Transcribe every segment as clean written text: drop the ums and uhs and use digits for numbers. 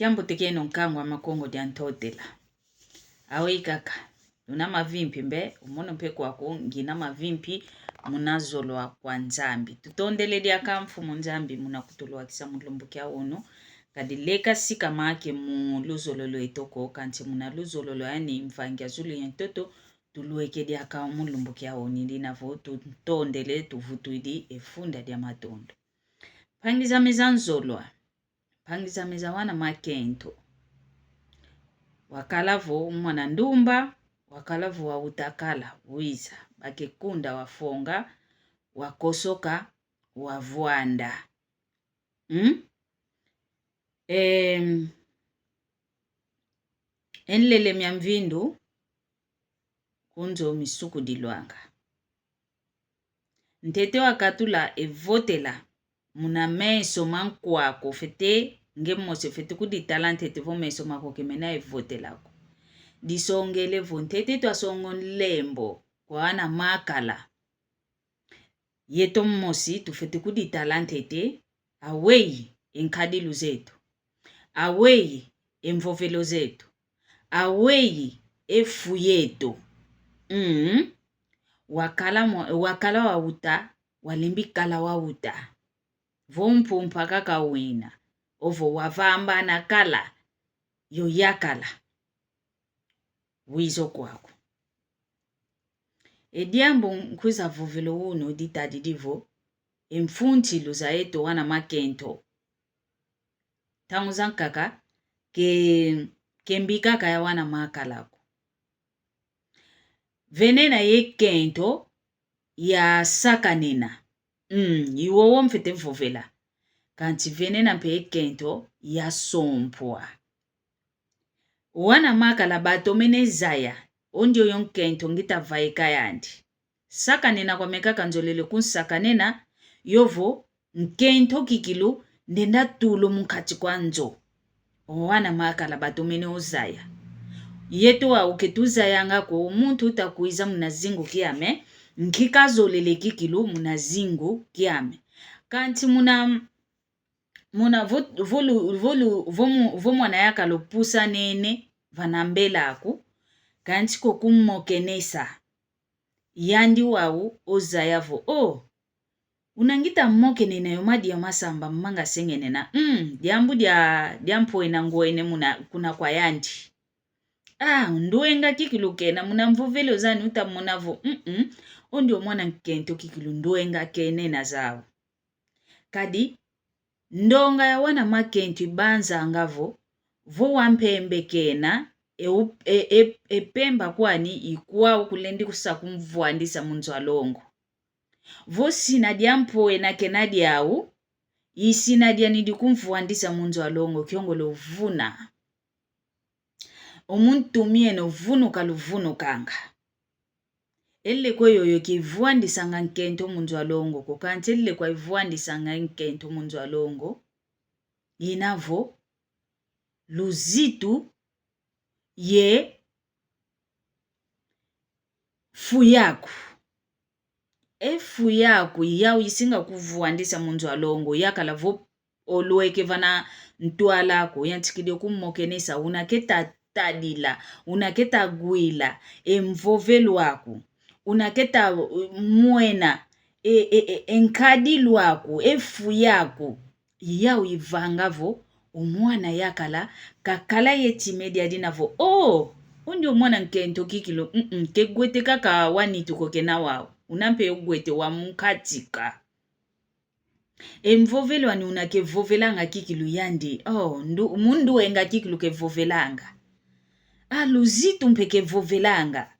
Kiambo teke nonkangwa makongo diantotela. Awe kaka. Una mavimpi mbe. Umono mpe kwako ngina mavimpi munazolwa kwa nzambi. Tutondele dia kamfu munzambi munakutulwa kisa mulumbukia ono. Kadileka sika maake mu luzololo etoko. Kanti muna luzololo yani mfangia zulu yentoto. Tulueke dia kamu mulumbukia oni. Lina vo tutondele tuvutu idi efunda dia matondo. Pangiza meza nzolwa. Pangiza meza wana makento. Wakalavo mwana ndumba. Wakalavo wa utakala. Wiza. Bakekunda wafonga. Wakosoka. Wavuanda. Enlele miamvindu. Kunzo misuku diluanga. Ntete wakatula evotela. Muna meso mankwako fete. Nge mose fete kudi talante te vo meso mako kemena evotela ko. Disongele vo ntete to asongon lembo. Kwa ana makala. Yeto mosi tu fete kudi talante te. Awei enkadilu zetu. Awei emvovelo zetu. Awei efuyeto. Wakala wa uta. Walimbi kala wa uta. Vompu mpaka kawina. Ovo wavamba na kala. Yoyakala. Wizo kwako. Ediambo mkwiza vovelo uno dita didivo. Mfunti luza eto wana makento. Tangu zankaka. Kembika kaya wana makalako. Venena ye kento. Ya sakanena. Iwowo mfete mfovela. Kanti venena mpe kento. Ya sompwa. Wana makala bato mene zaya. Ondio yon kento ngita vaika yandi. Sakanena kwa meka kanzolele kun sakanena. Yovo nkento kikilu. Ndenda tulo mkati kwa nzo. Wana makala bato mene ozaya. Yeto wa uketu zaya ngako. Umuntu utakuiza munazingu kiame. Nkikazolele kikilu munazingu kiame. Kanti muna vomu anayaka lopusa nene vanambela aku. Kanti kukumokenesa. Yandi wau ozayavo. Unangita mokene na yomadi ya masamba mmanga sengene na. Diambu diampo enangoene muna kuna kwa yandi. Ndoenga kikilu kena muna mvovele ozani uta munavo. Ondi omwana nkento kikilu ndoenga kene na zao. Kadi. Ndonga ya wana makenti banza angavo. Vo wampembe kena. Pemba kwani ikuwa ukulendi kusakumvuandisa munzo alongo. Vo sinadia mpoe na kenadi au. Isinadia nidi kumvuandisa munzo alongo. Kiongolo vuna. Omuntu mie no vunu kaluvunu kanga. Elle kwa yoyo ki vuandisa nga nkento munzo alongo. Kukanti elle kwa vuandisa nga nkento munzo alongo. Inavo. Luzitu. Ye. Fuyaku. Fuyaku. Yao isinga kuvuandisa munzo alongo. Yakala vo olueke vana ntualako. Yantikide kumokenesa. Unaketa tadila. Unaketa guila. Mvovelu wako. Unaketa muena. Enkadilu wako. Fuyaku. Yao ivangavo. Umwana yakala. Kakala yeti media dinavo. Undi umwana nkento kikilo. Kegwete kaka wanitu kokena wao. Unampe ugwete wa mkatika. Mvovelu wani unake vovelanga kikilu yandi. Mundu enga kikilu ke vovelanga. Luzitu mpeke vovelanga.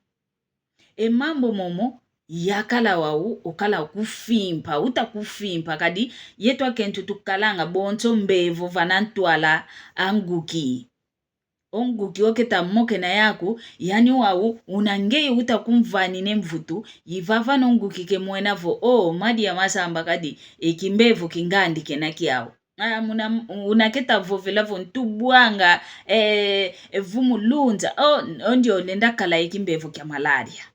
Mambo momo. Yakala wau. Ukala kufimpa. Uta kufimpa. Kadi yetu kentu tukalanga. Bonto mbevo vanantuala. Anguki. Onguki oketa moke na yaku. Yani wau. Unangei uta kumvani nemvutu. Yivava nonguki ke muenavo. Madi ya masamba kadi. Kimbevo kingandi kenaki yao. Unaketa vovelavo ntubuanga. Vumu lunza. Ondio lenda kala kimbevo kia malaria.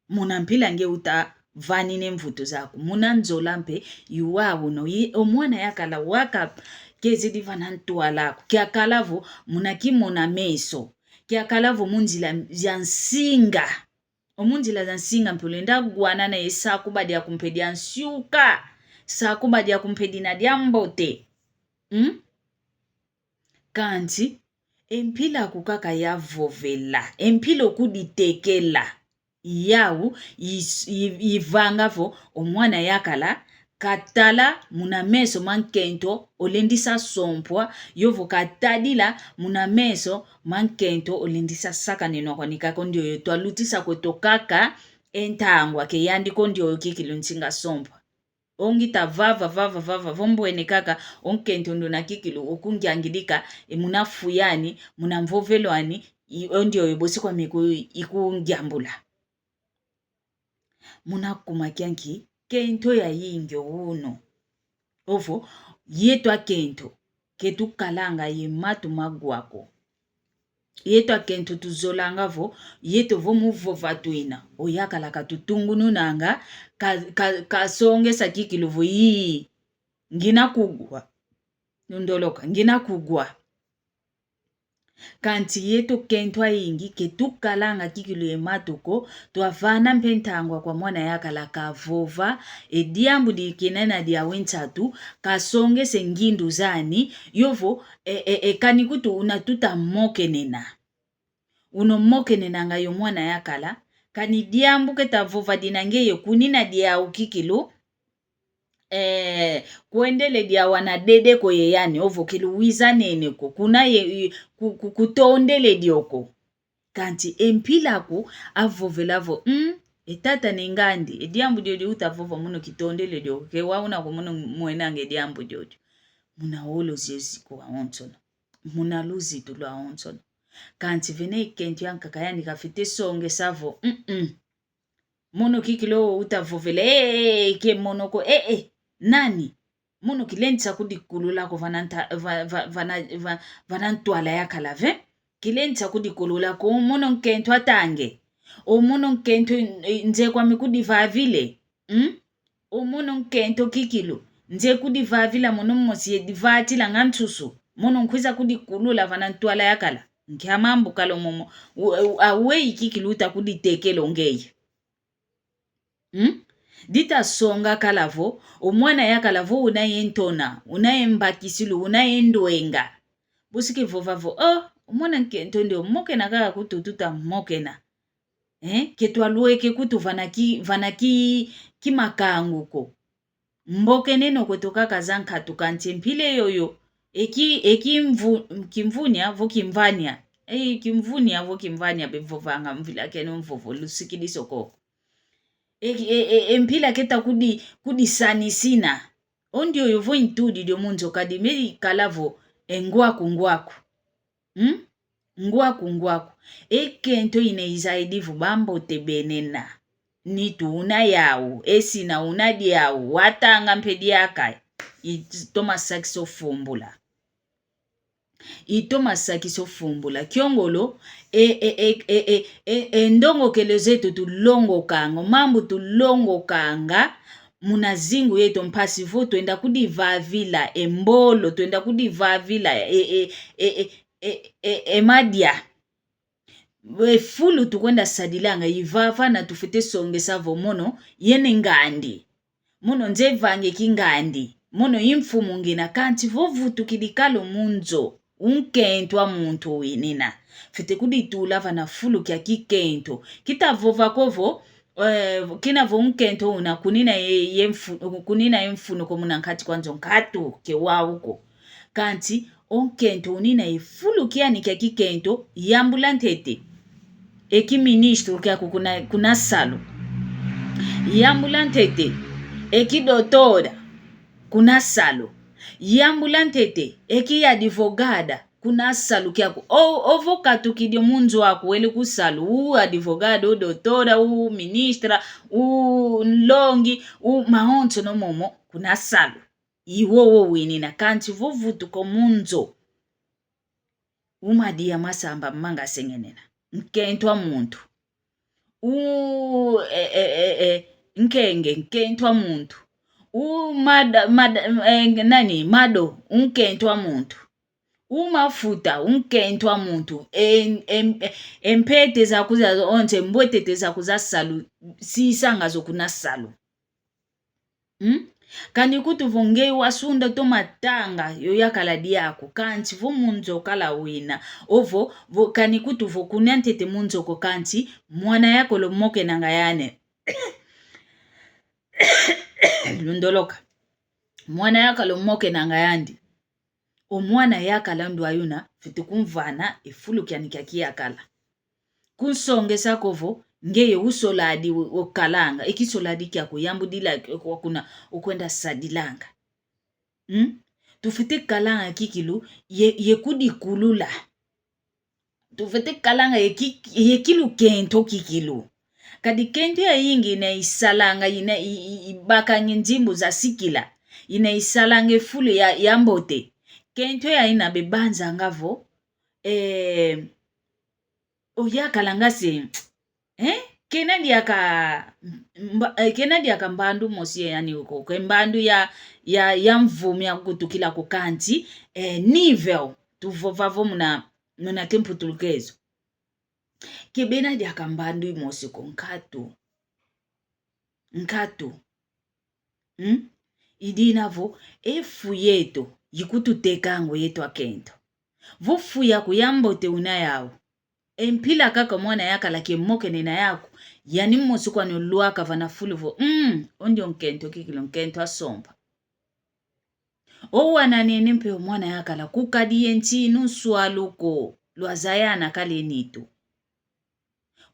Munampila nge uta vani nemvutu zaku. Munanzolampe yuwawu no. Omwana yakala waka kezi divana ntwalako kiakalavo munakimona meso kiakalavo munzila zansinga omunzila zansinga mpulenda gwana na esaku badi ya kumpedi ansyuka saku badi ya kumpedi na diambote kanti empila kukaka yavovela empilo kuditekela yawu yivangavo omwana yakala katala muna meso mankento olendisa sompwa yovo katadila muna meso mankento olendisa saka nenokonika kondi oyo twalutisa kwetokaka entangwa ke yandi kondi oyo kikilunsinga sompwa ongita vava vombwene kaka onkento ndo na kikilu okungyangilika muna fuyani muna mvovelwani ondi oyo bosikwa miku ikungyambula muna kumakyanki kento ya yingyo uno ovo yetwa kento ketukalanga yematu magwako yetwa kento tuzolangavo yeto vomuvova twina oyakala katutungununanga kasongesa kikiluvu yi ngina kugwa nundoloka ngina kugwa kanti yeto kento ayingi ketukalanga kikilu ematuko twavana mpentangwa kwa mwana yakala kavova ediambu dikinena dia wentatu kasongese ngindu zani yovo kanikutu unatuta mokenena unomokenenanga yo mwana yakala kani diambu ketavova dinangeye kunina dia ukikilu kuendele dia wana dede ko yeyani ovo kiluwiza neneko kuna ye kutondele dioko kanti empilako avovelavo etata nengandi ediambu dio utavova muno kitondele dioko ke wauna ko muno mwenange diambu dio muna holo zeziko aonsono muna luzitu lo aonsono kanti vene kenti yankaka yani kafite songe savo muno kikilo utavovele ke monoko nani muno kilentsa kudikulula ko vanantwala yakalave kilentsa kudikulula ko muno nkento atange o muno nkento nze kwa mikudivavile o muno nkento kikilu nze kudivavila muno mosi divatila ngantsusu muno nkwiza kudikulula vanantwala yakala nkiamambu kalo momo awe ikikilu utakuditekelo ngeye dita songa kalavo omwana yakalavo unayentona unayembakisilu unayendwenga busiki vovavo omwana nkento ndio mokena kaka kutututa mokena ketwalueke kutu vanaki kimakanguko mbokeneno kwetoka kazankatu kanti mpile yoyo kimvunia vokimvania kimvunia vokimvania bevovanga mvila keno mvovo lusikiliso koko empila keta kudisanisina ondi oyo vo intudi dio munzo kadimeri kalavo ngwaku ngwaku ekento ineizaidi bambo tebenena nitu una yawu esina una diawu watanga mpedi yaka itoma sakiso fumbula kiongolo endongo kele zetu tulongo kanga mambo tulongo kanga munazingu yetu mpasivo twenda kudivavila embolo twenda kudivavila emadia fulu tukwenda sadilanga ivava na tufite songe savo mono yene ngandi mono nze vange kingandi mono imfumu ngina kanti vovu tukidikalo munzo unkentwa muntu winina fite kuditula vana fulu kya kikento kitavova kovo kina vo unkento una kunina yemfuno komuna nkati kwanzo nkatu ke wauko kanti onkento unina ifulu kiani kya kikento yambulantete eki ministro kya kuna salo yambulantete eki dotora kuna salo yambulantete eki ya advogada kuna salu kyako ovokatu kidio munzu wako wele kusalu advogada dotora ministra nlongi mahonso no momo kuna salu iwowo winina kanti vovutu ko munzo umadia masamba manga sengenena nkentwa muntu nkentwa muntu mado unkentwa muntu, umafuta unkentwa muntu, empete zakuza onje mbwetete zakuza salu sisanga zokuna salu. Kani kuti vonge wasunda to matanga yoyakala diako kanti vo munzo kala wina ovo kani kuti vo kunyantete munzoko kanti mwana yako lo moke nanga yane lundoloka mwana yaka lo moke nanga yandi o mwana yakala ndo ayuna fitikumvana efulu kyanika kiyakala kunsonge sakovo ngeye usoladi okalanga ikisoladi kyako yambudila kuna ukwenda sadilanga. Tufite kalanga kikilu yekudi kulula. Tufite kalanga yekilu kento kikilu. Kadi kento ya yingi ina isalanga ina ibaka njimbu za sikila. Ina isalanga fulu ya mbote. Kento ya ina bebanza ngavo. Oyakalanga se... Kenadi yaka mbandu mosie yani uko kwe mbandu ya mvumi ya kutukila kukanti nivel tuvovavo muna tempu tulukezo kebenadi yaka mbandu mosie ko nkatu idinavo efu yeto yikututekango yetu akento vofu ya kuyambote unayao empila kaka mwana yakala kemoke nina yako yani mmosi kwa nuluaka vana fuluvo ondio nkento kikilo nkento asomba owana nene mpe mwana yakala kukadi yentinu swaluko lwazayana kale nito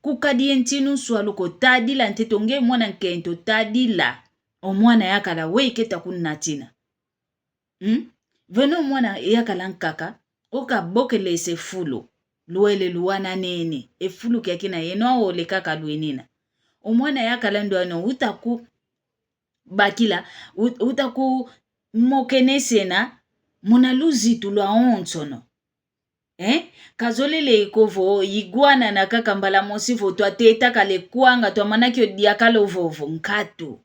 kukadi yentinu swaluko tadila ntetonge mwana nkento tadila o mwana yakala weiketa kunnatina veno mwana yakala nkaka oka bokelese fulo luele luwana nene efulu kyakina yeno ole kaka luenina omwana yakala ndo ano utaku bakila utaku mokenesena muna luzitu lwa onsono kazolele ikovo igwana na kaka mbala mosivo twateta kale kuanga twamanakyo diakalo vovo nkatu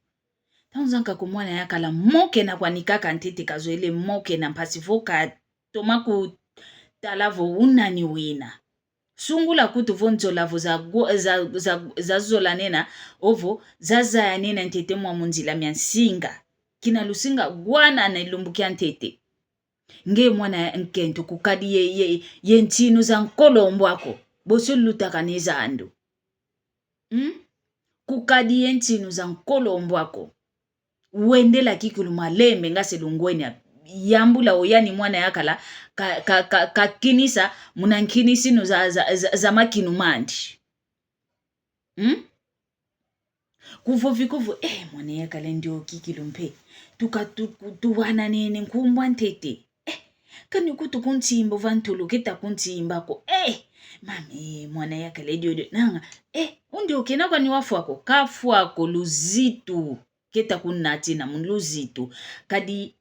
tanzanka ko mwana yakala moke na kwa nikaka ntete kazolele moke na mpasivoka tomaku talavo unani wina sungula kutu vonzo lavo za zola nena ovo zaza ya nena ntete mwa munzila miansinga kina lusinga gwana na ilumbukia ntete nge mwana nkento kukadi ye ntinu za nkolombo wako boso lutaka neza ando kukadi ye ntinu za nkolombo wako uendela kikulu malembe ngase lungweni yambula oyani mwana yakala ka kinisa muna nkinisi no za makinu mandi kuvovikuvu mwana yakala ndio kikilu mpe tuwana nene nkumbwa ntete kani kutu kuntimbo vantulu kita kuntimba ko mami mwana yakala ndio nanga undio kena kwa ni wafuako kafuako luzitu kita kunnatina munluzitu kadi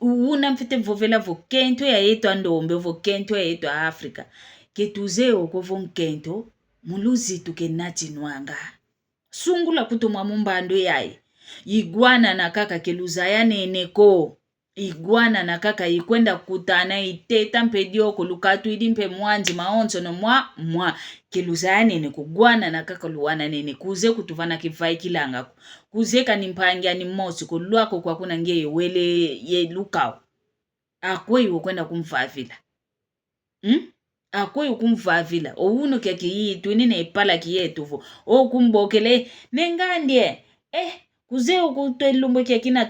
una mfite vovela vokento ya yetu andombe vokento ya yetu Afrika ketuzeo ko vonkento muluzitu kenati nwanga sungula kutumwa mumbando yaye igwana na kaka keluza ya neneko igwana na kaka ikwenda kutana iteta mpedio kolukatu idimpe mwanzi maonzo no mwa keluza ya nene kugwana na kaka luwana nene kuze kutuvana kivai kilanga kuze kanimpangia ni mosi kuluako kwa kuna ngeye wele ye lukao akwe ukwenda kumfavila akwe ukumfavila ouno kya kiyitu nine ipala kiyetu o kumbokele nengandie kuze ukutwelumbo kya kina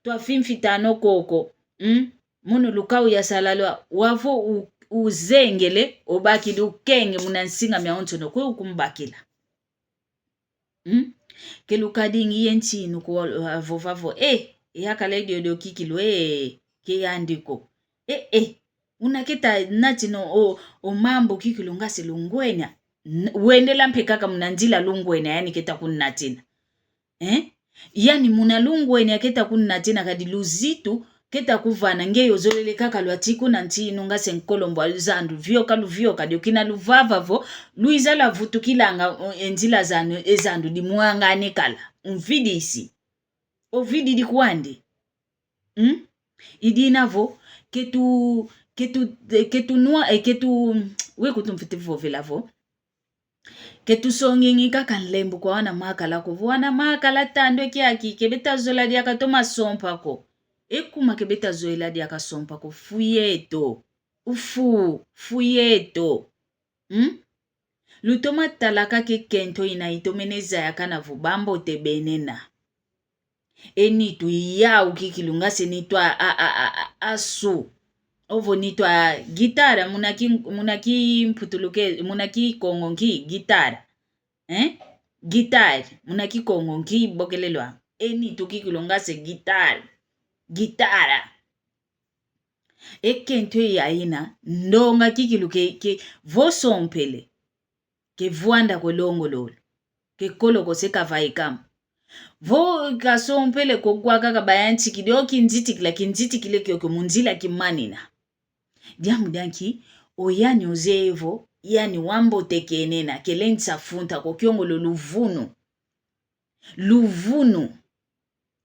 twa fimfitano koko muno lukao ya salalwa wavo uzengele obaki lukenge munansinga myaontono kwe ukumbakila kelukadingi yentinu ko vovavo yakala dio kikilo ke yandiko unaketa natino o mambo kikilo ngase lungwenya wendela mpekaka munandila lungwenya yani keta kunnatina yani muna lungwenya keta kunnatina kadi luzitu keta kuvana ngeyo zolele kaka lwatiku nantinu ngase nkolombo zandu vyoka dio kina luvavavo luizala vutukilanga enzila ezandu dimuangane kala umvidisi ovidi di kuandi. Idi navo ketu nua ketu we kutumfite vovela vo. Ketu songingi kaka nlembu kwa wana makala ko wana makala tando kiaki kebeta zola dia katoma sompa ko. Ekuma kebeta zola dia ka sompa ko fuyeto. Fuyeto. Lutoma talaka ke kento ina itomeneza ya kana vubambo te benena. Enitu ya ukikilunga senitwa asu. Ovo nitwa gitara munaki mputuluke munaki kongonki gitara. Gitara munaki kongonki bokelelwa. Enitu kikilunga se gitara. Ekento ya ina ndonga kikiluke ke vosompele. Ke vuanda ko longololo. Ke koloko se kavaikam. Vo kasompele ko kwaka kabayanti kidio kinziti kile kyoko munzila kimanina. Diamudanki oyani ozevo yani wambo tekenena kelensa funta ko kyongolo luvunu.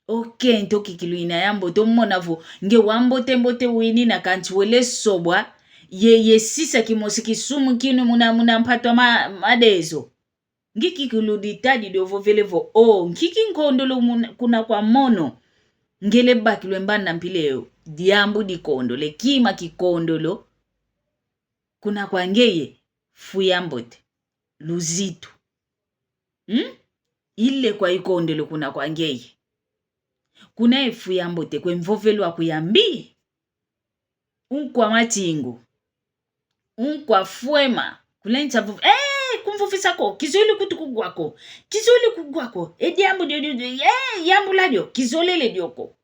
Okento kikiluina yambo tomonavo nge wambo tembote winina kanti wele sobwa ye sisa kimosiki sumu kinu muna mpatwa madezo. Ngiki kuluditadi dovo velevo ngiki nkondolo kuna kwa mono ngele baki lwembanda mpileo diambu di kondole kima kikondolo kuna kwa ngeye fuyambote luzitu ile kwa ikondolo kuna kwa ngeye kuna fuyambote kwe mvovelo akuyambi unkwa matingu unkwa fuema kulencha kumfufisa ko kizoli kutukugwako kizoli kugwako ediambu yambu ladio kizolele dioko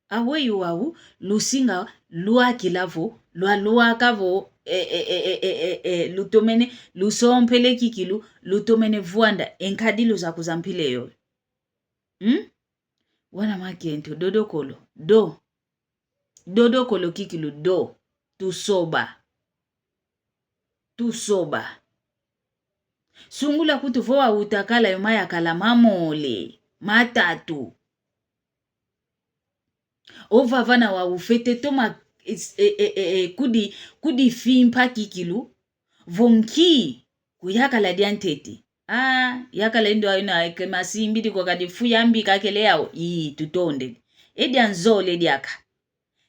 aweyu wawu lusinga lua kilavo lua kavo lutomene lusompele kikilu lutomene vuanda enkadilu za kuzampile yo wana makento dodokolo kikilu tusoba sungula kutuvoa utakala yomaya kala mamole matatu ovavana wa ufete toma kudi fimpa kikilu vonki kuyakala diantete yakala ndo ayina kemasimbidi kwa kadi fuyambi kakele yao tutonde edianzole diaka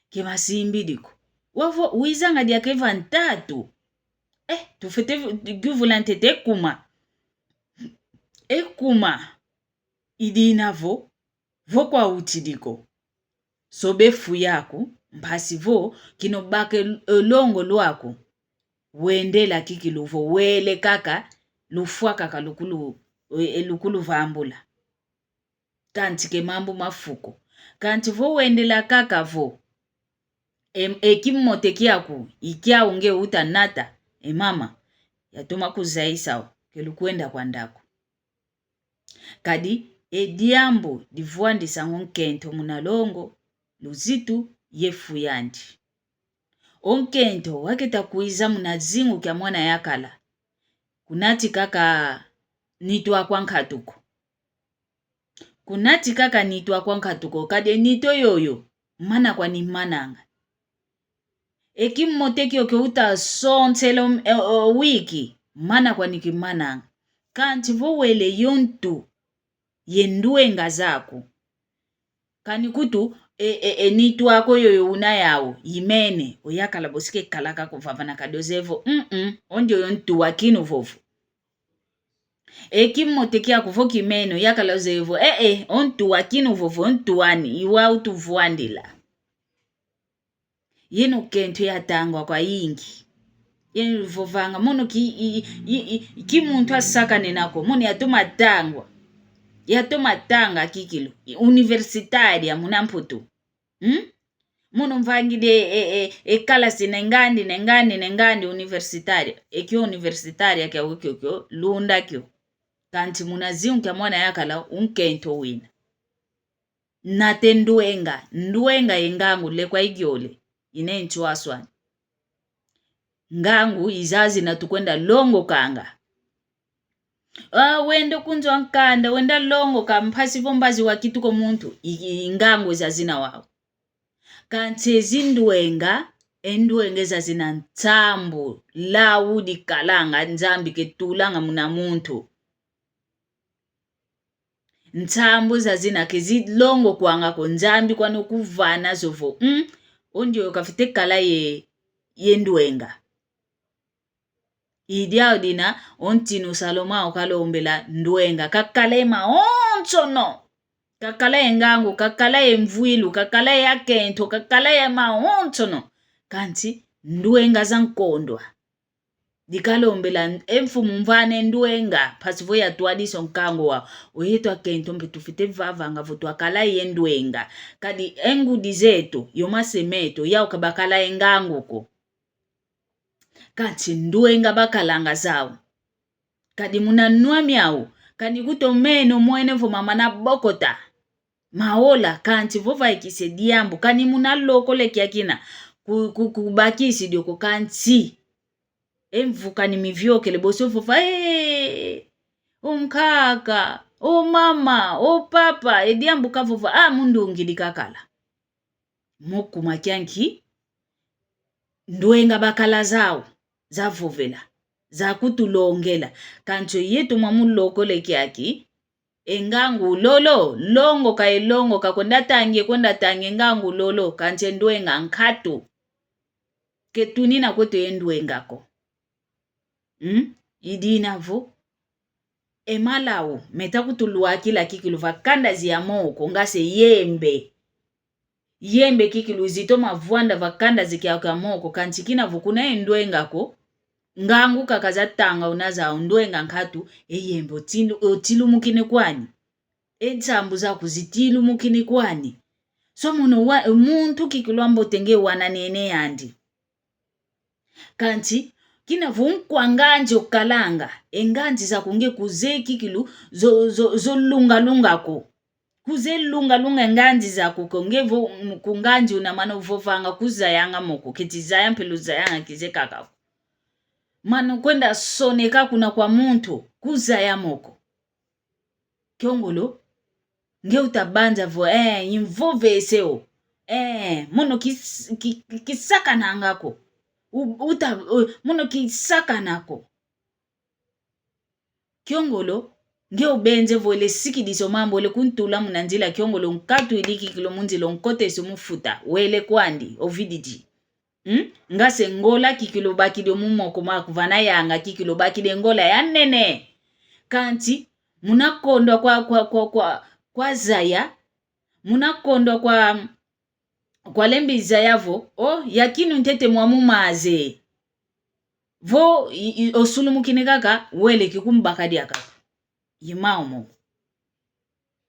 kemasimbidi ko wavo uizanga diaka evantatu tufete guvulantete ekuma idinavo vokwa utidiko sobe fuyaku mpasivo kinobake longo lwako wendela kikiluvo wele kaka lufua kaka lukulu vambula kanti ke mambo mafuko kanti vo wendela kaka vo ekimote kiaku ikia unge utanata mama yatuma kuzaisa kelukwenda kwa ndako kadi ediambo divuandi sango kento munalongo luzitu yefuyandi onkento waketa kuiza munazingu kya mwana yakala kunati kaka nitwa kwankatuko kade nito yoyo mana kwa ni mananga ekimote kyo uta sonselo wiki mana kwa nikimananga kanti vowele yontu yenduenga zako kanikutu nitwako yoyo unayawo yimene oyakala bosike kalaka kuvavana kadozevo ondio yontu wakinu vovu ekimote kya kuvoki meno yakala zevo ontu wakinu vovu ontu wani iwa utuvuandila yenu kento yatangwa kwa yingi yenu vovanga mono ki muntu asakane nako mono yatomatanga kikilu universitaria munamputu mono mvangide ekala nengandi universitaria ekyo universitaria kya ukyo lunda kyo kanti munazimu kya mwana yakala unkento wina nate nduenga yengangu lekwa igyole inenchu aswani ngangu izazi natukwenda longo kanga Wenda kunzwa nkanda wenda longo kamphasi vombazi wakitu komuntu ingango zazina wawo kanti ezindwenga endwenga zazina ntsambu lawu dikalanga nzambi ketulanga muna muntu ntsambu zazina kezilongo kwanga konzambi kwano kuvana zovo ondio kafite kala yendwenga idia dina ontinu saloma okalombela ndwenga kakale maonchono kakala engango kakala emvuilu kakala ya kento kakala ya maonchono kanti ndwenga zankondwa dikalombela emfumu mvane ndwenga pasivo ya twadiso nkango wa oyeto kento mpetufite vavanga votu akala yendwenga kadi engudi zetu yomasemeto ya ukabakala engango ko kanti ndwenga bakalanga zawo kadi munanua miao kadi kutomeno mwene vomama na bokota maola kanti vova ikise diambu kani munaloko lekiakina kubakisi dioko kanti emvuka ni mivyokele boso vova umkaka mama papa ediambu kavova mundu ngidikakala moku makyanki ndwenga bakala zawo zavovela zakutulongela kancho yetu mwamuloko lekiaki engangu lolo longo kwenda tange engangu lolo kanche ndwenga nkatu ketunina kwetu yendwengako idinavo emalawo metakutuluwa kila kikilu vakanda ziyamoko ngase yembe kikilu zito mavuanda vakanda zikiakamoko kanchikina vukuna endwengako ngangu kakazatanga unaza ndwenga nkatu eyembe otilumukine kwani etsambu zako zitilumukine kwani so muntu kikilwambo tenge wana nene yandi kanti kina vunkwanganje okalanga enganji zakunge kuze kikilu zo lunga kuze lunga enganji zako konge kunganji unamano vovanga kuzayanga moko ketizaya mpelu zayanga kize kakako mano kwenda soneka kuna kwa muntu kuzaya moko kyongolo nge utabanza vo yimvove eseo mono kisaka nangako mono kisaka nako kyongolo nge ubenze vo le sikidiso mambo le kuntula munanzila kyongolo nkatu iliki kilo munzilo nkote sumufuta wele kwandi ovidiji ngase ngola kikilo bakide mumoko makuvana yanga kikilo bakide ngola ya nene kanti munakondwa kwa zaya munakondwa kwa lembi zayavo yakinu ntete mwamumaze vo osulumukine kaka wele kikumbakadi aka yimaumo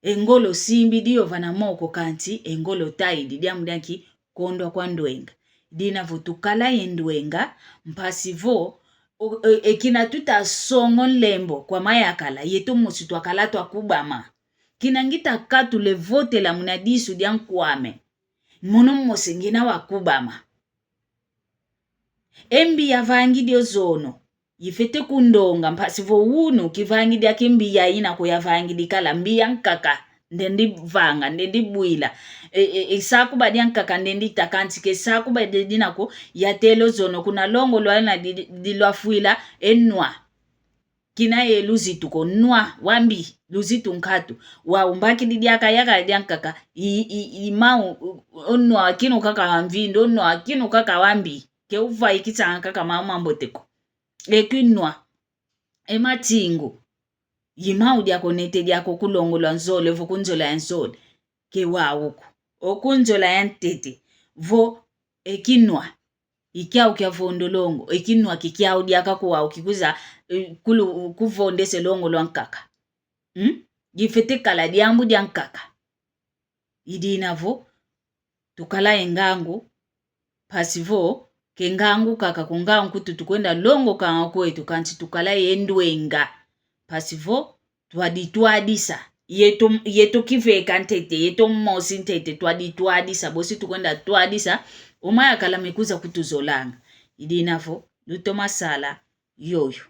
engolo simbi dio vana moko kanti engolo taidi diamudanki kondwa kwa ndwenga dina votukala yendwenga mpasivo ekina tuta songo lembo kwa mayakala yeto musitu akala twakubama kinangita katu le vote la munadisu diankwame mono mosengina wakubama embi yavangi dio zono yifete kundonga mpasivo uno kivangi dia kimbi ya ina ko yavangi dikala mbiya nkaka ndendi vanga ndendi buila isaku badi nkaka ndendi takanti ke saku badi dinako yatelo zono kuna longo lwana dilwafuila enwa kina ye luzitu ko nwa wambi luzitu nkatu wa umbaki didiaka yaka diankaka imau onwa kino kaka wamvindo onwa kino kaka wambi ke uva ikitsanga kaka mamamboteko ekinwa ematingo yimau diako nete diako kulongolwa nzole vo kunzola ya nzole ke wawuko okunzola ya ntete vo ekinwa ikiao kia vondolongo ekinwa kikiao diaka kuwa ukikuza kuvondese longo lwa nkaka gifete kala diambu dia nkaka idinavo tukala engangu pasivo kengangu kaka kungangu kutu tukwenda longo kanga kwetu kanti tukala yendwenga pasivo twadisa yeto kiveka ntete yeto mosi ntete twadisa bosi tukwenda twadisa umaya kala mekuza kutuzolanga idinavo luto masala yoyo